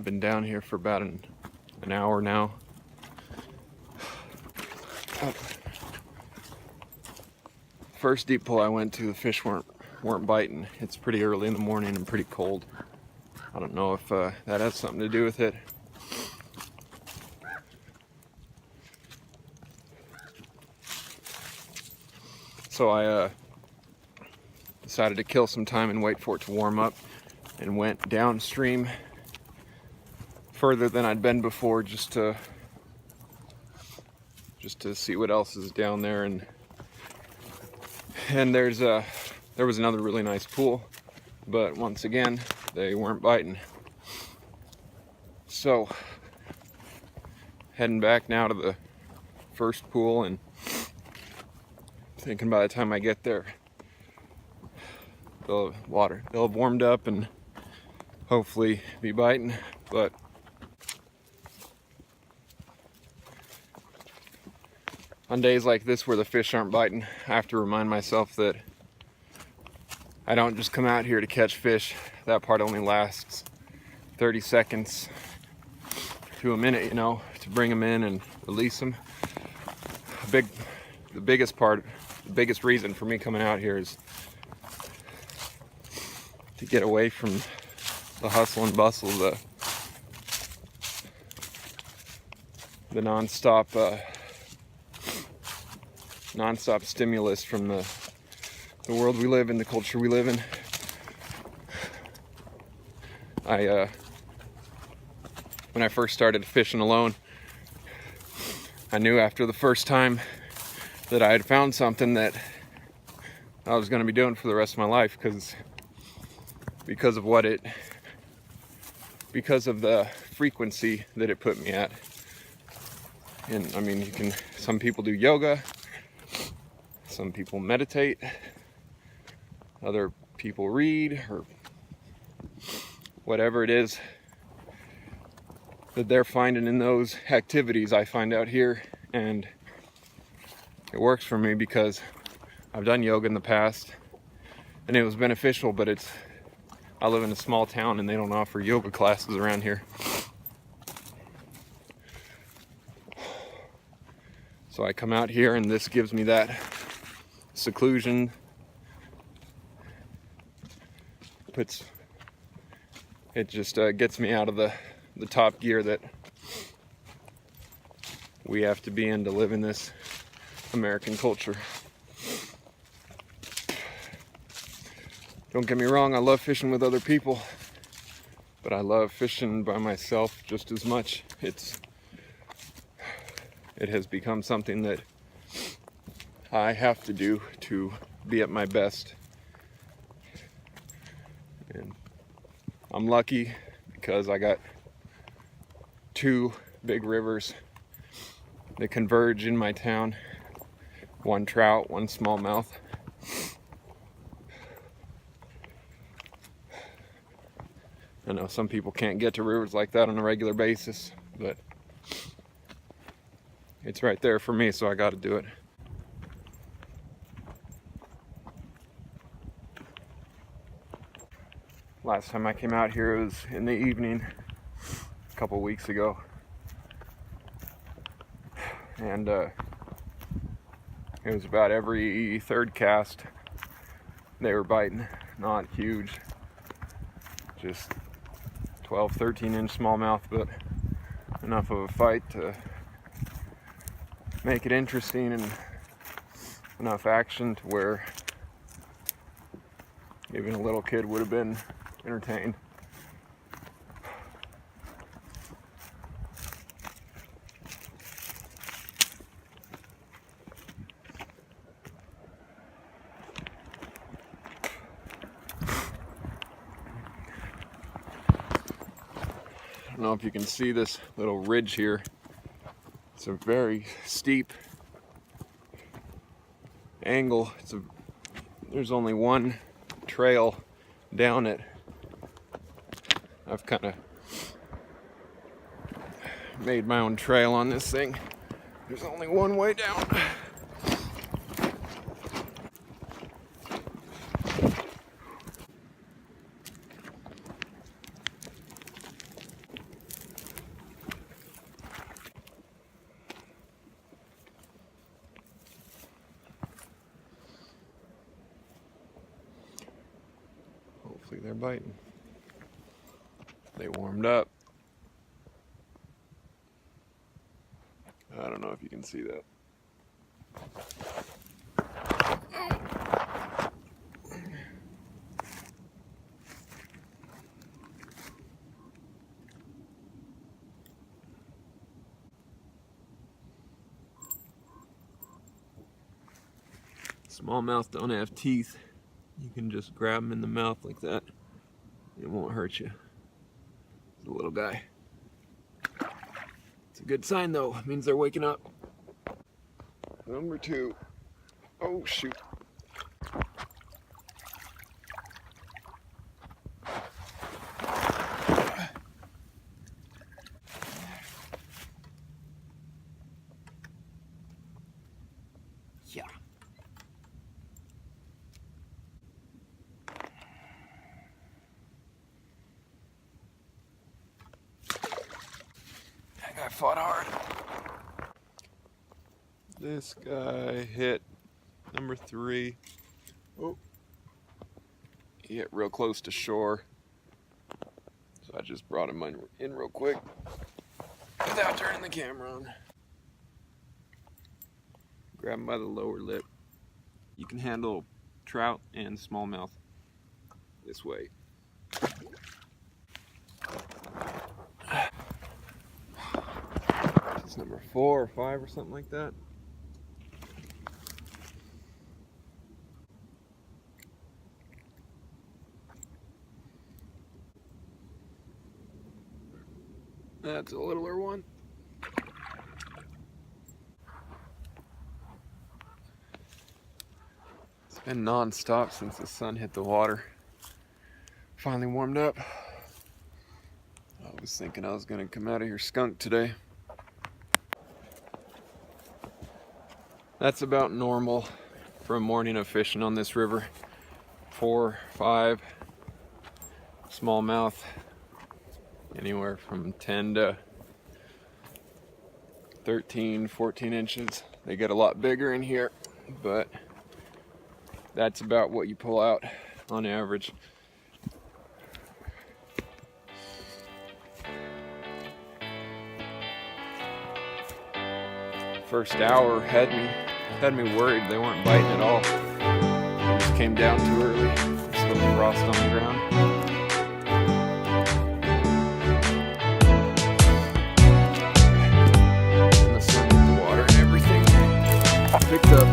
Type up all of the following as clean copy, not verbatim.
I've been down here for about an hour now. First deep pool I went to, the fish weren't biting. It's pretty early in the morning and pretty cold. I don't know if that has something to do with it. So I decided to kill some time and wait for it to warm up, and went downstream further than I'd been before, just to see what else is down there. And there was another really nice pool, but once again they weren't biting. So heading back now to the first pool, and thinking by the time I get there they'll have warmed up and hopefully be biting. But on days like this where the fish aren't biting, I have to remind myself that I don't just come out here to catch fish. That part only lasts 30 seconds to a minute, you know, to bring them in and release them. The biggest reason for me coming out here is to get away from the hustle and bustle, the non-stop stimulus from the world we live in, the culture we live in. When I first started fishing alone, I knew after the first time that I had found something that I was going to be doing for the rest of my life, because of the frequency that it put me at. And I mean, some people do yoga, some people meditate, other people read, or whatever it is that they're finding in those activities, I find out here. And it works for me because I've done yoga in the past and it was beneficial, but I live in a small town and they don't offer yoga classes around here. So I come out here and this gives me that seclusion. It just gets me out of the top gear that we have to be in to live in this American culture. Don't get me wrong, I love fishing with other people, but I love fishing by myself just as much. It has become something that I have to do to be at my best. And I'm lucky because I got two big rivers that converge in my town. One trout, one smallmouth. I know some people can't get to rivers like that on a regular basis, but it's right there for me, so I got to do it. Last time I came out here, it was in the evening a couple weeks ago, and it was about every third cast they were biting. Not huge, just 12, 13-inch smallmouth, but enough of a fight to make it interesting, and enough action to where even a little kid would have been entertained. I don't know if you can see this little ridge here. It's a very steep angle. There's only one trail down it. I've kind of made my own trail on this thing. There's only one way down. Hopefully they're biting. They warmed up. I don't know if you can see that. Smallmouth don't have teeth. You can just grab them in the mouth like that. It won't hurt you. It's a little guy. It's a good sign though. It means they're waking up. Number 2. Oh shoot. Yeah. That guy fought hard. This guy hit number 3. Oh. He hit real close to shore. So I just brought him in real quick without turning the camera on. Grab him by the lower lip. You can handle trout and smallmouth this way. It's number 4 or 5 or something like that. That's a littler one. It's been non-stop since the sun hit the water. Finally warmed up. I was thinking I was gonna come out of here skunked today. That's about normal for a morning of fishing on this river. 4, 5 smallmouth, anywhere from 10 to 13, 14 inches. They get a lot bigger in here, but that's about what you pull out on average. First hour had me worried. They weren't biting at all. It just came down too early. Still frost on the ground. And the sun hit the water and everything picked up.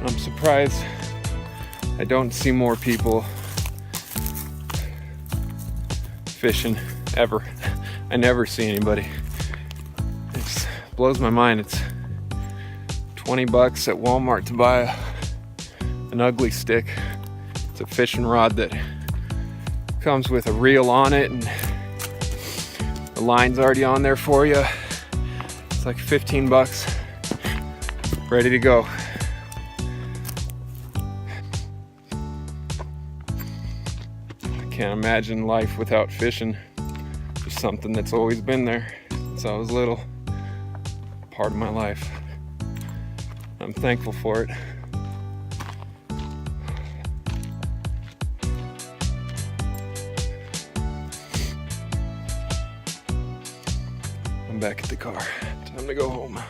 I'm surprised I don't see more people fishing ever. I never see anybody. It blows my mind. It's 20 bucks at Walmart to buy an ugly stick. It's a fishing rod that comes with a reel on it and the line's already on there for you. It's like 15 bucks, ready to go. Can't imagine life without fishing. Just something that's always been there since I was little. Part of my life. I'm thankful for it. I'm back at the car. Time to go home.